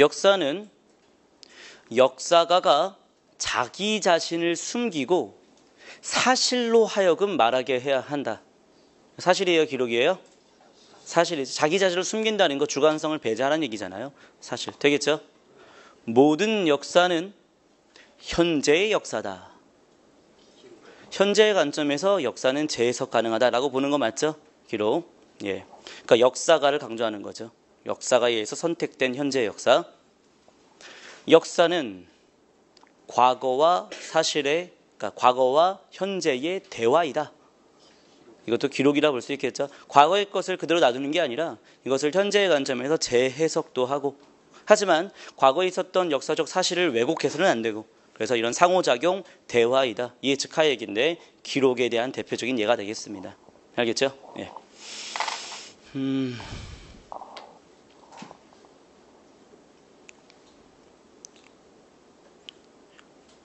역사는 역사가가 자기 자신을 숨기고 사실로 하여금 말하게 해야 한다. 사실이에요, 기록이에요? 사실이죠. 자기 자신을 숨긴다는 거 주관성을 배제하라는 얘기잖아요. 사실. 되겠죠? 모든 역사는 현재의 역사다. 현재의 관점에서 역사는 재해석 가능하다라고 보는 거 맞죠? 기록. 예. 그러니까 역사가를 강조하는 거죠. 역사가에 의해서 선택된 현재의 역사. 역사는 과거와 사실의, 그러니까 과거와 현재의 대화이다. 이것도 기록이라 볼 수 있겠죠. 과거의 것을 그대로 놔두는 게 아니라 이것을 현재의 관점에서 재해석도 하고, 하지만 과거에 있었던 역사적 사실을 왜곡해서는 안 되고, 그래서 이런 상호작용 대화이다. 이에 즉하 얘기인데 기록에 대한 대표적인 예가 되겠습니다. 알겠죠? 예.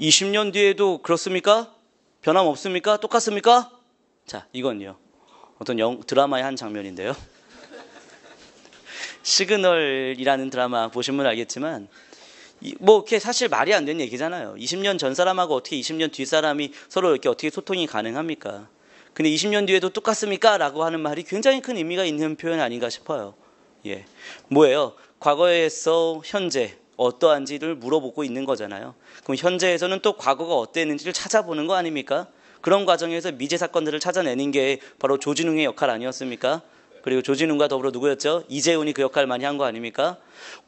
20년 뒤에도 그렇습니까? 변함없습니까? 똑같습니까? 자, 이건요. 어떤 드라마의 한 장면인데요. 시그널이라는 드라마 보시면 알겠지만, 뭐, 이렇게 사실 말이 안 되는 얘기잖아요. 20년 전 사람하고 어떻게 20년 뒤 사람이 서로 이렇게 어떻게 소통이 가능합니까? 근데 20년 뒤에도 똑같습니까? 라고 하는 말이 굉장히 큰 의미가 있는 표현 아닌가 싶어요. 예. 뭐예요? 과거에서 현재, 어떠한지를 물어보고 있는 거잖아요. 그럼 현재에서는 또 과거가 어땠는지를 찾아보는 거 아닙니까? 그런 과정에서 미제 사건들을 찾아내는 게 바로 조진웅의 역할 아니었습니까? 그리고 조진웅과 더불어 누구였죠? 이재훈이 그 역할을 많이 한 거 아닙니까?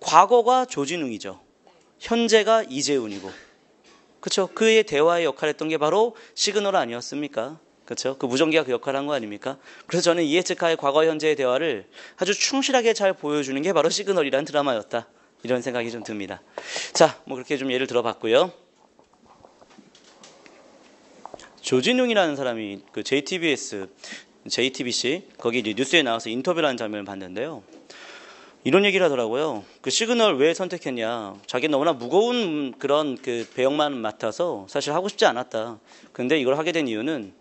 과거가 조진웅이죠. 현재가 이재훈이고, 그렇죠? 그의 대화의 역할을 했던 게 바로 시그널 아니었습니까? 그렇죠? 그 무전기가 그 역할을 한 거 아닙니까? 그래서 저는 이해츠카의 과거 현재의 대화를 아주 충실하게 잘 보여주는 게 바로 시그널이라는 드라마였다. 이런 생각이 좀 듭니다. 자, 뭐 그렇게 좀 예를 들어봤고요. 조진웅이라는 사람이 그 JTBC 거기 뉴스에 나와서 인터뷰를 하는 장면을 봤는데요. 이런 얘기를 하더라고요. 그 시그널 왜 선택했냐. 자기는 너무나 무거운 그런 그 배역만 맡아서 사실 하고 싶지 않았다. 근데 이걸 하게 된 이유는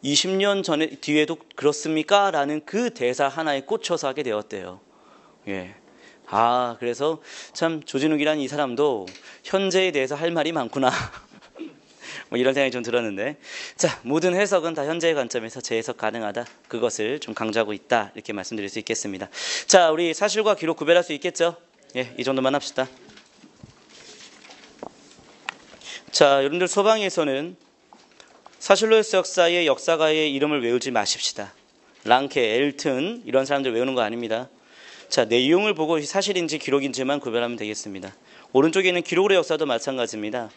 20년 전에 뒤에도 그렇습니까? 라는 그 대사 하나에 꽂혀서 하게 되었대요. 예. 아, 그래서 참 조진욱이라는 이 사람도 현재에 대해서 할 말이 많구나. 뭐 이런 생각이 좀 들었는데, 자, 모든 해석은 다 현재의 관점에서 재해석 가능하다. 그것을 좀 강조하고 있다. 이렇게 말씀드릴 수 있겠습니다. 자, 우리 사실과 기록 구별할 수 있겠죠? 예, 이 정도만 합시다. 자, 여러분들 소방에서는 사실로스 역사의 역사가의 이름을 외우지 마십시다. 랑케, 엘튼 이런 사람들 외우는 거 아닙니다. 자, 내용을 보고 사실인지 기록인지만 구별하면 되겠습니다. 오른쪽에 있는 기록의 역사도 마찬가지입니다.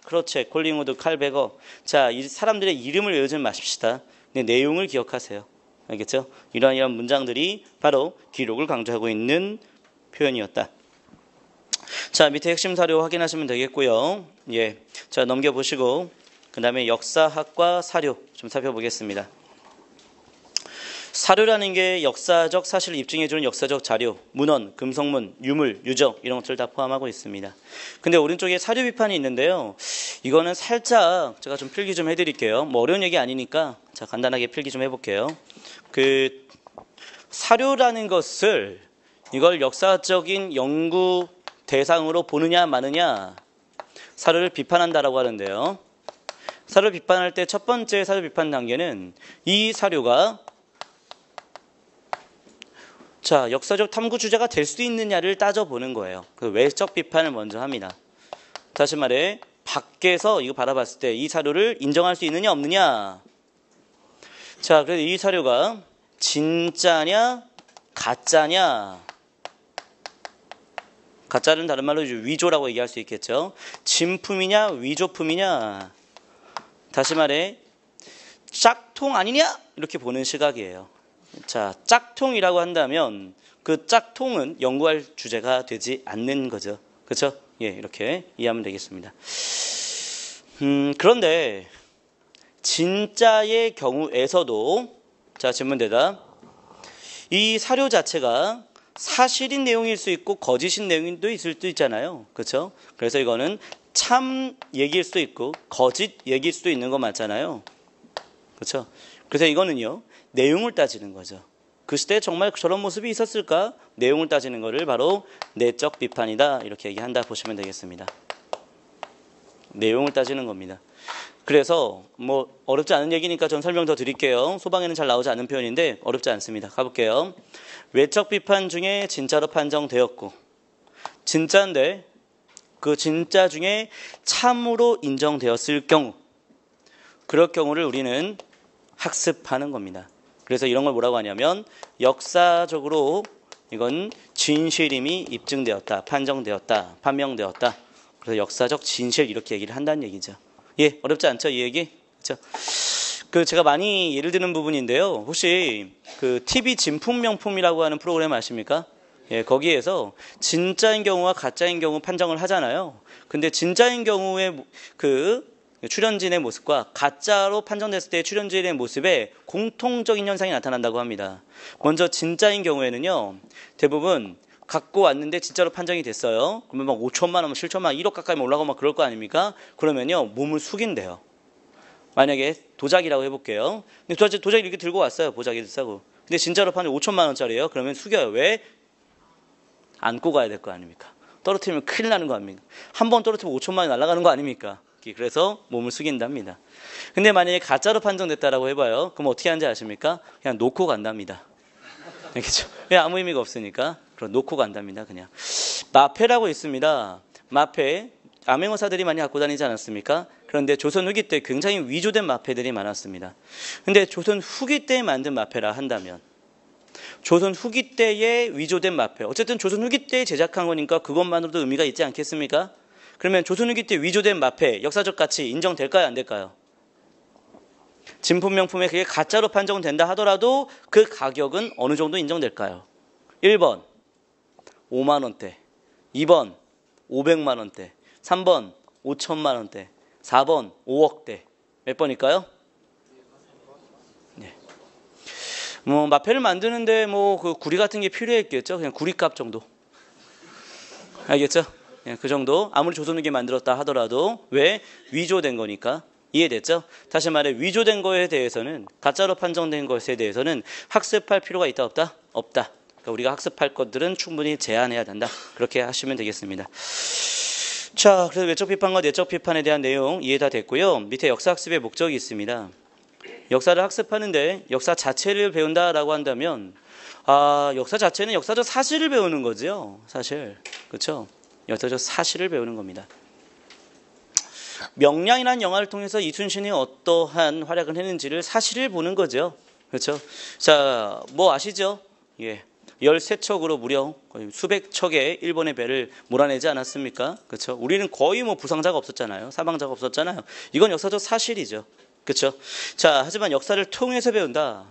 크로체, 콜링우드, 칼베거. 자, 이 사람들의 이름을 외우지 마십시다. 네, 내용을 기억하세요. 알겠죠? 이러한 문장들이 바로 기록을 강조하고 있는 표현이었다. 자, 밑에 핵심 사료 확인하시면 되겠고요. 예, 자, 넘겨보시고 그 다음에 역사학과 사료 좀 살펴보겠습니다. 사료라는 게 역사적 사실을 입증해주는 역사적 자료, 문헌, 금속문, 유물, 유적 이런 것들을 다 포함하고 있습니다. 근데 오른쪽에 사료 비판이 있는데요. 이거는 살짝 제가 좀 필기 좀 해드릴게요. 뭐 어려운 얘기 아니니까 자, 간단하게 필기 좀 해볼게요. 그 사료라는 것을 이걸 역사적인 연구 대상으로 보느냐 마느냐 사료를 비판한다라고 하는데요. 사료 비판할 때 첫 번째 사료 비판 단계는 이 사료가 자, 역사적 탐구 주제가 될 수 있느냐를 따져보는 거예요. 그 외적 비판을 먼저 합니다. 다시 말해 밖에서 이거 바라봤을 때 이 사료를 인정할 수 있느냐 없느냐. 자, 그래서 이 사료가 진짜냐 가짜냐. 가짜는 다른 말로 위조라고 얘기할 수 있겠죠. 진품이냐 위조품이냐. 다시 말해 짝통 아니냐 이렇게 보는 시각이에요. 자, 짝통이라고 한다면 그 짝통은 연구할 주제가 되지 않는 거죠. 그렇죠? 예, 이렇게 이해하면 되겠습니다. 그런데 진짜의 경우에서도 자, 질문 대답. 이 사료 자체가 사실인 내용일 수 있고 거짓인 내용도 있을 수도 있잖아요. 그렇죠? 그래서 이거는 참 얘기일 수도 있고 거짓 얘기일 수도 있는 거 맞잖아요. 그렇죠? 그래서 이거는요. 내용을 따지는 거죠. 그 시대에 정말 저런 모습이 있었을까? 내용을 따지는 것을 바로 내적 비판이다 이렇게 얘기한다 보시면 되겠습니다. 내용을 따지는 겁니다. 그래서 뭐 어렵지 않은 얘기니까 전 설명 더 드릴게요. 소방에는 잘 나오지 않는 표현인데 어렵지 않습니다. 가볼게요. 외적 비판 중에 진짜로 판정되었고 진짜인데 그 진짜 중에 참으로 인정되었을 경우 그럴 경우를 우리는 학습하는 겁니다. 그래서 이런 걸 뭐라고 하냐면 역사적으로 이건 진실임이 입증되었다, 판정되었다, 판명되었다. 그래서 역사적 진실 이렇게 얘기를 한다는 얘기죠. 예, 어렵지 않죠, 이 얘기? 그렇죠? 그 제가 많이 예를 드는 부분인데요. 혹시 그 TV 진품명품이라고 하는 프로그램 아십니까? 예, 거기에서 진짜인 경우와 가짜인 경우 판정을 하잖아요. 근데 진짜인 경우에 그 출연진의 모습과 가짜로 판정됐을 때의 출연진의 모습에 공통적인 현상이 나타난다고 합니다. 먼저 진짜인 경우에는요. 대부분 갖고 왔는데 진짜로 판정이 됐어요. 그러면 막 5천만 원, 7천만 원, 1억 가까이 올라가고 막 그럴 거 아닙니까? 그러면요. 몸을 숙인대요. 만약에 도자기라고 해볼게요. 근데 도자기 이렇게 들고 왔어요. 보자기 싸고. 근데 진짜로 파는 5천만 원짜리예요. 그러면 숙여요. 왜? 안고 가야 될 거 아닙니까? 떨어뜨리면 큰일 나는 거 아닙니까? 한 번 떨어뜨리면 5천만 원이 날아가는 거 아닙니까? 그래서 몸을 숙인답니다. 근데 만약에 가짜로 판정됐다라고 해봐요. 그럼 어떻게 하는지 아십니까? 그냥 놓고 간답니다. 알겠죠? 왜 아무 의미가 없으니까. 그럼 놓고 간답니다. 그냥. 마패라고 있습니다. 마패. 암행어사들이 많이 갖고 다니지 않았습니까? 그런데 조선 후기 때 굉장히 위조된 마패들이 많았습니다. 근데 조선 후기 때에 만든 마패라 한다면 조선 후기 때에 위조된 마패. 어쨌든 조선 후기 때에 제작한 거니까 그것만으로도 의미가 있지 않겠습니까? 그러면 조선 후기 때 위조된 마패, 역사적 가치 인정될까요? 안 될까요? 진품명품에 그게 가짜로 판정된다 하더라도 그 가격은 어느 정도 인정될까요? 1번 5만 원대, 2번 500만 원대, 3번 5천만 원대, 4번 5억대. 몇 번일까요? 네. 뭐 마패를 만드는데 뭐 그 구리 같은 게 필요했겠죠. 그냥 구리값 정도. 알겠죠? 예, 그 정도. 아무리 조선 후기에 만들었다 하더라도 왜? 위조된 거니까. 이해됐죠? 다시 말해 위조된 거에 대해서는 가짜로 판정된 것에 대해서는 학습할 필요가 있다 없다? 없다. 그러니까 우리가 학습할 것들은 충분히 제한해야 된다. 그렇게 하시면 되겠습니다. 자, 그래서 외적 비판과 내적 비판에 대한 내용 이해 다 됐고요. 밑에 역사학습의 목적이 있습니다. 역사를 학습하는데 역사 자체를 배운다라고 한다면 역사 자체는 역사적 사실을 배우는 거죠. 사실. 그렇죠? 역사적 사실을 배우는 겁니다. 명량이라는 영화를 통해서 이순신이 어떠한 활약을 했는지를 사실을 보는 거죠. 그렇죠? 자, 뭐 아시죠? 예. 13척으로 무려 거의 수백 척의 일본의 배를 몰아내지 않았습니까? 그렇죠? 우리는 거의 뭐 부상자가 없었잖아요. 사망자가 없었잖아요. 이건 역사적 사실이죠. 그렇죠? 자, 하지만 역사를 통해서 배운다.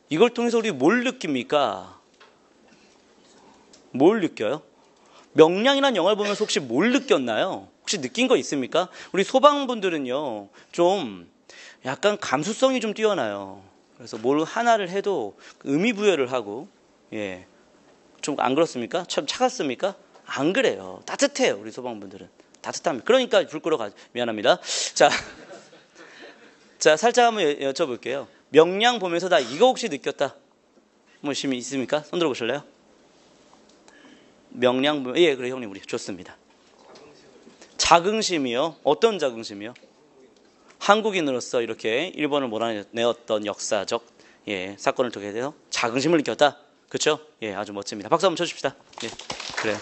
이걸 통해서 우리 뭘 느낍니까? 뭘 느껴요? 명량이라는 영화를 보면서 혹시 뭘 느꼈나요? 혹시 느낀 거 있습니까? 우리 소방분들은요, 좀 약간 감수성이 좀 뛰어나요. 그래서 뭘 하나를 해도 의미 부여를 하고, 예, 좀 안 그렇습니까? 참 차갑습니까? 안 그래요. 따뜻해요, 우리 소방분들은. 따뜻합니다. 그러니까 불 끄러 미안합니다. 자, 살짝 한번 여쭤볼게요. 명량 보면서 나 이거 혹시 느꼈다? 뭐 있습니까? 손 들어보실래요? 명량 보면, 예, 그래 형님, 우리 좋습니다. 자긍심이요? 어떤 자긍심이요? 한국인으로서 이렇게 일본을 몰아내었던 역사적 사건을 통해 서 자긍심을 느꼈다. 그렇죠? 예, 아주 멋집니다. 박수 한번 쳐주십시다. 예, 그래요.